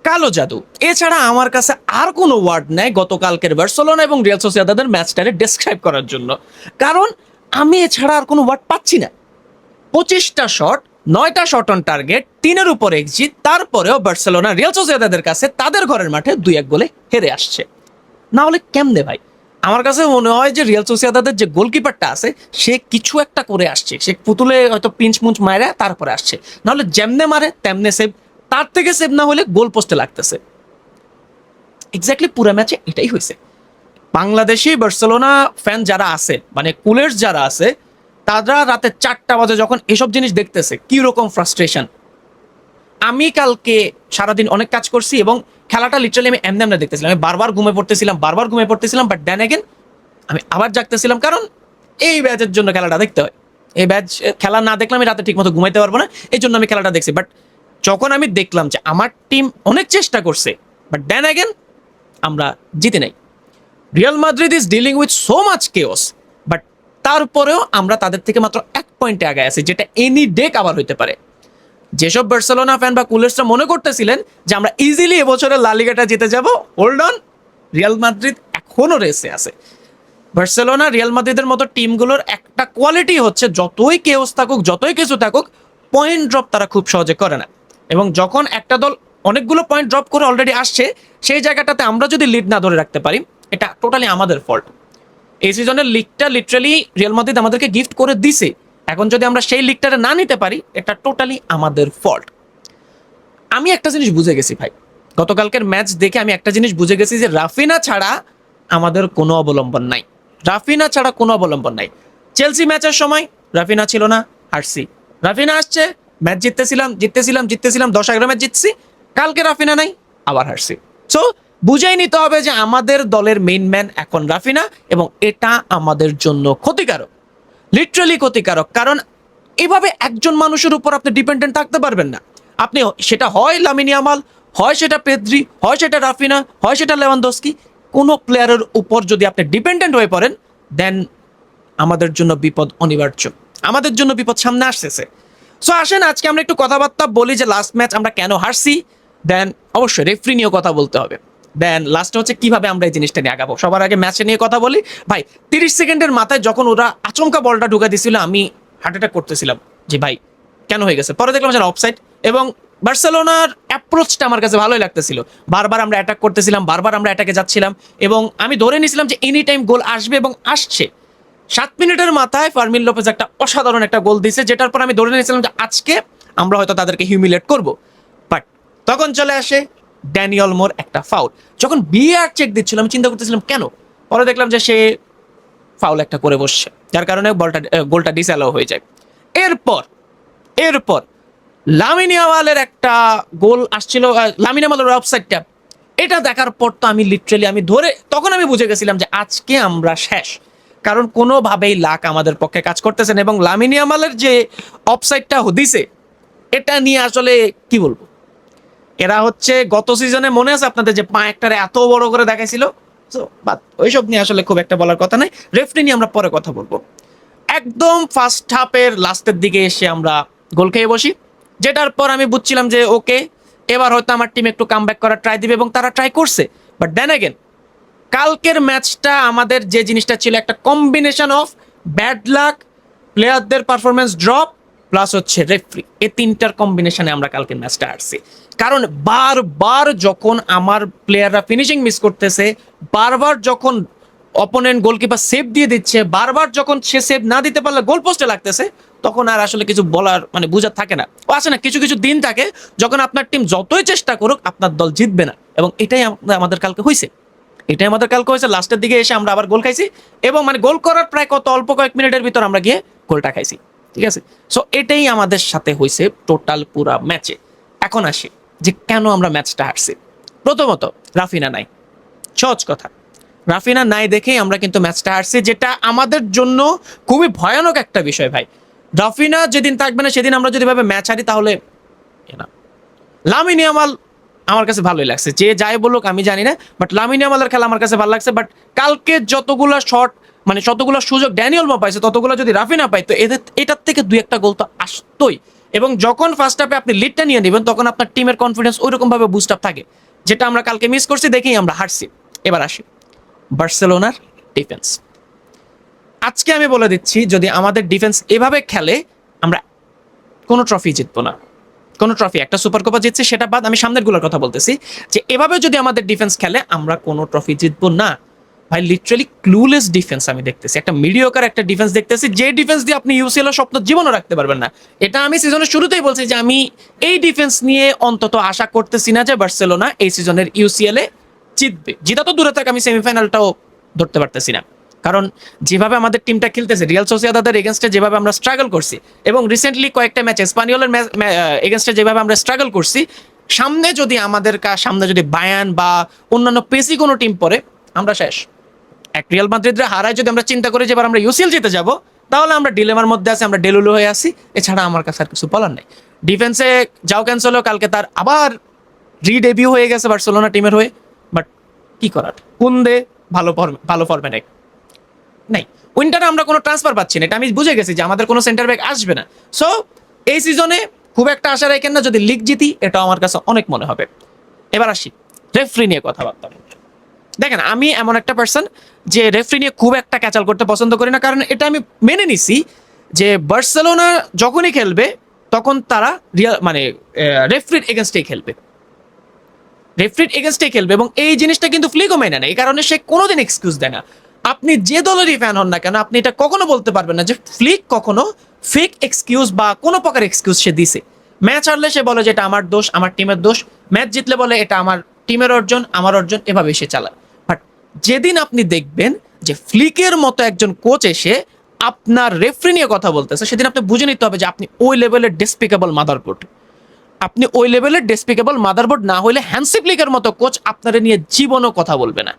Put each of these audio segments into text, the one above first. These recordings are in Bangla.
কালো জাদু। এছাড়া আমার কাছে আর কোনো ওয়ার্ড নাই গতকালকের বার্সেলোনা এবং রিয়াল সোসিয়েদাদের ম্যাচটাকে ডেসক্রাইব করার জন্য, কারণ আমি এছাড়া আর কোনো ওয়ার্ড পাচ্ছি না। 25টা শট, 9টা শট অন টার্গেট, 3-এর উপর এক্সজি, তারপরেও বার্সেলোনা রিয়াল সোসিয়েদাদের কাছে তাদের ঘরের মাঠে 2-1 গোলে হেরে আসছে। না হলে কেমনে ভাই? আমার কাছে মনে হয় যে রিয়াল সোসিয়েদাদের যে গোলকিপারটা আছে সে কিছু একটা করে আসছে, সে পুতুলে হয়তো পিঞ্চ মুঞ্চ মারে তারপরে আসছে, নাহলে যেমনে মারে তেমনে সেভ, তার থেকে সেভ না হলে গোল পোস্টে লাগতেছে। এক্স্যাক্টলি পুরো ম্যাচে এটাই হয়েছে। বাংলাদেশি বার্সেলোনা ফ্যান যারা আছে, মানে কুলার্স যারা আছে, তারা রাতে 4টা বাজে যখন এসব জিনিস দেখতেছে কি রকম ফ্রাস্ট্রেশন। আমি কালকে সারাদিন অনেক কাজ করছি এবং খেলাটা লিটারালি আমি এমনি এমনি দেখতেছিলাম, আমি বারবার ঘুমিয়ে পড়তেছিলাম, বাট দেন এগেন আমি আবার জাগতেছিলাম, কারণ এই ব্যাচের জন্য খেলাটা দেখতে হয়। এই ব্যাচ খেলা না দেখলে আমি রাতে ঠিক মতো ঘুমাইতে পারবো না, এই জন্য আমি খেলাটা দেখছি। বাট যখন আমি দেখলাম যে আমার টিম অনেক চেষ্টা করছে, বাট দেন এগেন আমরা জিতে নাই। Real Madrid is dealing with so much chaos, but তারপরেও আমরা তাদের থেকে মাত্র 1 পয়েন্টে আগে আছি, যেটা এনি ডে আবার হইতে পারে। যেসব বার্সেলোনা ফ্যান বা কুলার্সরা মনে করতেছিলেন যে আমরা ইজিলি এবছরের লা লিগাটা জিতে যাব, হোল্ড অন, রিয়াল মাদ্রিদ এখনো রেসে আছে। বার্সেলোনা রিয়াল মাদ্রিদের মতো টিমগুলোর একটা কোয়ালিটি হচ্ছে যতই কেওস থাকুক, যতই কিছু থাকুক, পয়েন্ট ড্রপ তারা খুব সহজে করে না। এবং যখন একটা দল অনেকগুলো পয়েন্ট ড্রপ করে অলরেডি আসছে, সেই জায়গাটাতে আমরা যদি লিড না ধরে রাখতে পারি, এটা টোটালি আমাদের ফল্ট। এই সিজনের লিগটা লিটারালি রিয়াল মাদ্রিদ আমাদেরকে গিফট করে দিছে, এখন যদি আমরা সেই লিগটারে না নিতে পারি, এটা টোটালি আমাদের ফল্ট। আমি একটা জিনিস বুঝে গেছি ভাই, গতকালকের ম্যাচ দেখে আমি একটা জিনিস বুঝে গেছি যে রাফিনা ছাড়া আমাদের কোনো অবলম্বন নাই। রাফিনা ছাড়া কোনো অবলম্বন নাই। চেলসি ম্যাচের সময় রাফিনা ছিল না, হারছি। রাফিনা আসছে, ম্যাচ জিততেছিলাম 10-11 ম্যাচ জিতছি। কালকে রাফিনা নাই, আবার হারছি। সো বুঝাই নিতে হবে যে আমাদের দলের মেইন ম্যান এখন রাফিনা, এবং এটা আমাদের জন্য ক্ষতিকারক, লিটারালি ক্ষতিকারক। কারণ এভাবে একজন মানুষের উপর আপনি ডিপেন্ডেন্ট থাকতে পারবেন না। আপনি সেটা হয় লামিন ইয়ামাল, হয় সেটা পেদ্রি, হয় সেটা রাফিনা, হয় সেটা লেভানডস্কি, কোনো প্লেয়ারের উপর যদি আপনি ডিপেন্ডেন্ট হয়ে পড়েন, দেন আমাদের জন্য বিপদ অনিবার্য, আমাদের জন্য বিপদ সামনে আসতেছে। সো আসেন আজকে আমরা একটু কথাবার্তা বলি যে লাস্ট ম্যাচ আমরা কেন হারছি, দেন অবশ্যই রেফারি নিয়ে কথা বলতে হবে, দেন লাস্টে হচ্ছে কিভাবে আমরা এই জিনিসটা নিয়ে আগাবো। সবার আগে ম্যাচে নিয়ে কথা বলি ভাই। 30 সেকেন্ডের মাথায় যখন ওরা আচমকা বলটা ঢুকা দিছিল, আমি হার্ট অ্যাটাক করতেছিলাম যে ভাই কেন হয়ে গেছে। পরে দেখলাম যে অফসাইড, এবং বার্সেলোনার অ্যাপ্রোচটা আমার কাছে ভালোই লাগতেছিল। বারবার আমরা অ্যাটাক করতেছিলাম, বারবার আমরা অ্যাটাকে যাচ্ছিলাম, এবং আমি ধরে নিয়েছিলাম যে এনি টাইম গোল আসবে, এবং আসছে। 7 মিনিটের মাথায় ফার্মিন লোপেজ একটা অসাধারণ একটা গোল দিয়েছে, যেটার পর আমি ধরে নিয়েছিলাম যে আজকে আমরা হয়তো তাদেরকে হিউমিলেট করব। বাট তখন চলে আসে ড্যানি অলমোর একটা ফাউল। যখন বিআর চেক দিচ্ছিল আমি চিন্তা করতেছিলাম কেন, পরে দেখলাম যে সে ফাউল একটা করে বসছে, যার কারণে গোলটা ডিসঅ্যালাউ হয়ে যায়। এরপর লামিন ইয়ামালের একটা গোল আসছিল, লামিন ইয়ামালের অফসাইডটা, এটা দেখার পর তো আমি লিটারালি তখন আমি বুঝে গেছিলাম যে আজকে আমরা শেষ, কারণ কোনোভাবেই লাক আমাদের পক্ষে কাজ করতেছে না। এবং লামিন ইয়ামালের যে অফসাইডটা দিছে, এটা নিয়ে আসলে কি বলবো, এরা হচ্ছে গত সিজনে মনে আছে আপনাদের যে পা একটারে এত বড় করে দেখাইছিল, ওইসব নিয়ে আসলে খুব একটা বলার কথা নাই। রেফারি নিয়ে আমরা পরে কথা বলবো। একদম ফার্স্ট হাফের লাস্টের দিকে এসে আমরা গোল খেয়ে বসি, যেটার পর আমি বুঝছিলাম যে ওকে, এবার হয়তো আমার টিম একটু কামব্যাক করার ট্রাই দিবে, এবং তারা ট্রাই করছে। বাট দেন এগেন কালকের ম্যাচটা আমাদের যে জিনিসটা ছিল, একটা কম্বিনেশন অফ ব্যাড লাক, প্লেয়ারদের পারফরমেন্স ড্রপ, প্লাস হচ্ছে রেফারি, এই তিনটার কম্বিনেশনে আমরা কালকের ম্যাচটা হারছি। কারণ বারবার যখন আমার প্লেয়াররা ফিনিশিং মিস করতেছে, বারবার যখন অপোনেন্ট গোলকিপার সেভ দিয়ে দিচ্ছে, বারবার যখন সে সেভ না দিতে পারলে গোল পোস্টে লাগতেছে, তখন আর আসলে কিছু বলার মানে বুঝার থাকে না। ও আসে না, কিছু কিছু দিন থাকে যখন আপনার টিম যতই চেষ্টা করুক আপনার দল জিতবে না, এবং এটাই আমাদের কালকে হয়েছে। লাস্টের দিকে এসে আমরা আবার গোল খাইছি, এবং মানে গোল করার প্রায় অল্প কয়েক মিনিটের ভিতর আমরা গিয়ে গোলটা খাইছি, ঠিক আছে। সো এটাই আমাদের সাথে হয়েছে টোটাল পুরা ম্যাচে। এখন আসি যে কেন আমরা ম্যাচটা হারছি। প্রথমত রাফিনা নাই, সহজ কথা, রাফিনা নাই দেখেই আমরা কিন্তু ম্যাচটা হারছি, যেটা আমাদের জন্য খুবই ভয়ানক একটা বিষয় ভাই। রাফিনা যেদিন থাকবে না সেদিন আমরা যদি ভাবে ম্যাচ হারি, তাহলে লামিন ইয়ামাল আমার কাছে ভালোই লাগছে, যে যাই বলুক আমি জানি না, বাট লামিন ইয়ামালের খেলা আমার কাছে ভালো লাগছে। বাট কালকে যতগুলো শট মানে যতগুলো সুযোগ ড্যানি অলমো পাইছে, ততগুলো যদি রাফিনা পাইতো, এটার থেকে 2-1 গোল তো আসতোই। এবং যখন ফার্স্ট হাফে আপনি লিডটা নিয়ে নেবেন তখন আপনার টিমের কনফিডেন্স ওইরকম ভাবে বুস্ট আপ থাকে, যেটা আমরা কালকে মিস করছি, দেখেই আমরা হারছি। এবার আসি বার্সেলোনার ডিফেন্স। আজকে আমি বলে দিচ্ছি, যদি আমাদের ডিফেন্স এভাবে খেলে আমরা কোনো ট্রফি জিতবো না, কোনো ট্রফি। একটা সুপার কোপা জিতছে সেটা বাদ, আমি সামনের গুলোর কথা বলতেছি, যে এভাবে যদি আমাদের ডিফেন্স খেলে আমরা কোনো ট্রফি জিতবো না। ভাই লিটারালি ক্লুলেস ডিফেন্স আমি দেখতেছি, একটা মিডিওকার একটা ডিফেন্স দেখতেছি, যে ডিফেন্স দিয়ে আপনি ইউসিএল এর স্বপ্ন জীবনও রাখতে পারবেন না। এটা আমি সিজনের শুরুতেই বলছি যে আমি এই ডিফেন্স নিয়ে অন্তত আশা করতেছি না যে বার্সেলোনা এই সিজনের ইউসিএল এ জিতবে। জিতা তো দূরে থাক, আমি সেমিফাইনালটাও ধরতে পারতেছি না। কারণ যেভাবে আমাদের টিমটা খেলতেছে, রিয়াল সোসিয়েদাদের এগেনস্টে যেভাবে আমরা স্ট্রাগল করছি, এবং রিসেন্টলি কয়েকটা ম্যাচে স্পানিওলের এগেনস্টে যেভাবে আমরা স্ট্রাগল করছি, সামনে যদি আমাদের সামনে যদি বায়ান বা অন্যান্য পেসি কোনো টিম পড়ে, আমরা শেষ। এক রিয়াল মাদ্রিদরা হারায় যদি আমরা চিন্তা করি যে এবার আমরা ইউসিএল জিতে যাব, তাহলে আমরা ডিলেমার মধ্যে আছি, আমরা ডেলুলো হয়ে আছি। এছাড়া আমার কাছে আর কিছু বলার নেই। ডিফেন্সে যাও ক্যান্সেলও কালকে তার আবার রিডেবিউ হয়ে গেছে বার্সেলোনা টিমের হয়ে, বাট কি করার, কুন্দে ভালো ফর্মে নেই। উইন্টারে আমরা কোনো ট্রান্সফার পাচ্ছি না, এটা আমি বুঝে গেছি যে আমাদের কোনো সেন্টার ব্যাক আসবে না। সো এই সিজনে খুব একটা আশা রাখেন না, যদি লিগ জিতি এটা আমার কাছে অনেক মনে হবে। এবার আসি রেফারি নিয়ে কথাবার্তা। দেখেন আমি এমন একটা পার্সন যে রেফারি নিয়ে খুব একটা ক্যাচাল করতে পছন্দ করি না, কারণ এটা আমি মেনে নিছি যে বার্সেলোনা যখনই খেলবে তখন তারা রেফারির এগেনস্টেই খেলবে, রেফারির এগেনস্টেই খেলবে, এবং এই জিনিসটা কিন্তু ফ্লিকও মেনে নেয়। এই কারণে সে কোনোদিন এক্সকিউজ দেয় না। আপনি যে দলেরই ফ্যান হন না কেন, আপনি এটা কখনো বলতে পারবেন না যে ফ্লিক কখনো ফেক এক্সকিউজ বা কোনো প্রকার এক্সকিউজ সে দিছে। ম্যাচ হারলে সে বলে যে এটা আমার দোষ, আমার টিমের দোষ। ম্যাচ জিতলে বলে এটা আমার টিমের অর্জন, আমার অর্জন, এভাবে সে চালায়। বাট যেদিন আপনি দেখবেন যে ফ্লিকের মতো একজন কোচ এসে আপনার রেফারি নিয়ে কথা বলতেছে, সেদিন আপনি বুঝে নিতে হবে যে আপনি ওই লেভেলের ডেসপিকেবল মাদারবোর্ড। আপনি ওই লেভেলের ডেসপিকেবল মাদারবোর্ড না হলে হ্যান্সি ফ্লিকের মতো কোচ আপনারা নিয়ে জীবনও কথা বলবে না।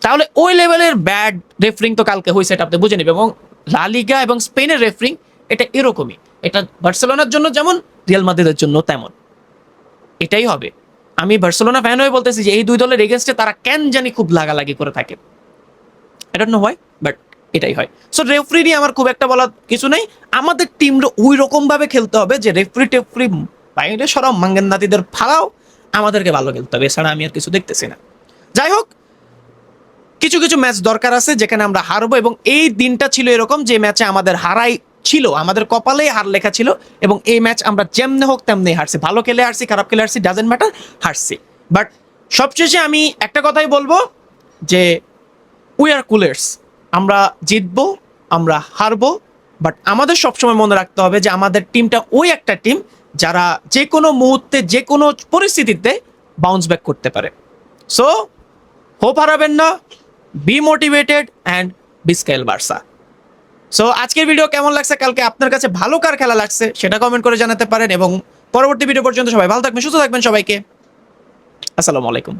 তাহলে ওই লেভেলের ব্যাড রেফারিং তো কালকে হয়েছে, এটা আপনি বুঝে নেবেন। এবং লা লিগা এবং স্পেনের রেফারিং এটা এরকমই, এটা বার্সেলোনার জন্য যেমন রিয়াল মাদ্রিদের জন্য তেমন, এটাই হবে। আমি বার্সেলোনা ফ্যান হয়ে বলতেছি যে এই দুই দলের এগেনস্টে তারা কেন জানি খুব লাগালাগি করে থাকে, I don't know why, but এটাই হয়। সো রেফারি নিয়ে আমার খুব একটা বলার কিছু নেই। আমাদের টিমরা ওই রকম ভাবে খেলতে হবে যে রেফারি টেফারি বাইরে সরাও, মাঙ্গেন নাতিদের ফালাও, আমাদেরকে ভালো খেলতে হবে, এছাড়া আমি আর কিছু দেখতেছি না। যাই হোক, কিছু কিছু ম্যাচ দরকার আছে যেখানে আমরা হারবো, এবং এই দিনটা ছিল এরকম যে ম্যাচে আমাদের হারাই ছিল, আমাদের কপালেই হার লেখা ছিল, এবং এই ম্যাচ আমরা যেমনে হোক তেমনি হারছি। ভালো খেলে হারছি, খারাপ খেলে হারছি, ডাজেন্ট ম্যাটার, হারছি। বাট সবশেষে আমি একটা কথাই বলবো যে উই আর কুলার্স। আমরা জিতবো, আমরা হারবো, বাট আমাদের সবসময় মনে রাখতে হবে যে আমাদের টিমটা ওই একটা টিম যারা যে কোনো মুহূর্তে যে কোনো পরিস্থিতিতে বাউন্স ব্যাক করতে পারে। সো হোপ হারাবেন না, বি মোটিভেটেড অ্যান্ড বিস্কেল বার্সা। সো আজকের ভিডিও কেমন লাগছে, কালকে আপনার কাছে ভালো কার খেলা লাগছে সেটা কমেন্ট করে জানাতে পারেন, এবং পরবর্তী ভিডিও পর্যন্ত সবাই ভালো থাকবেন, সুস্থ থাকবেন। সবাইকে আসসালামু আলাইকুম।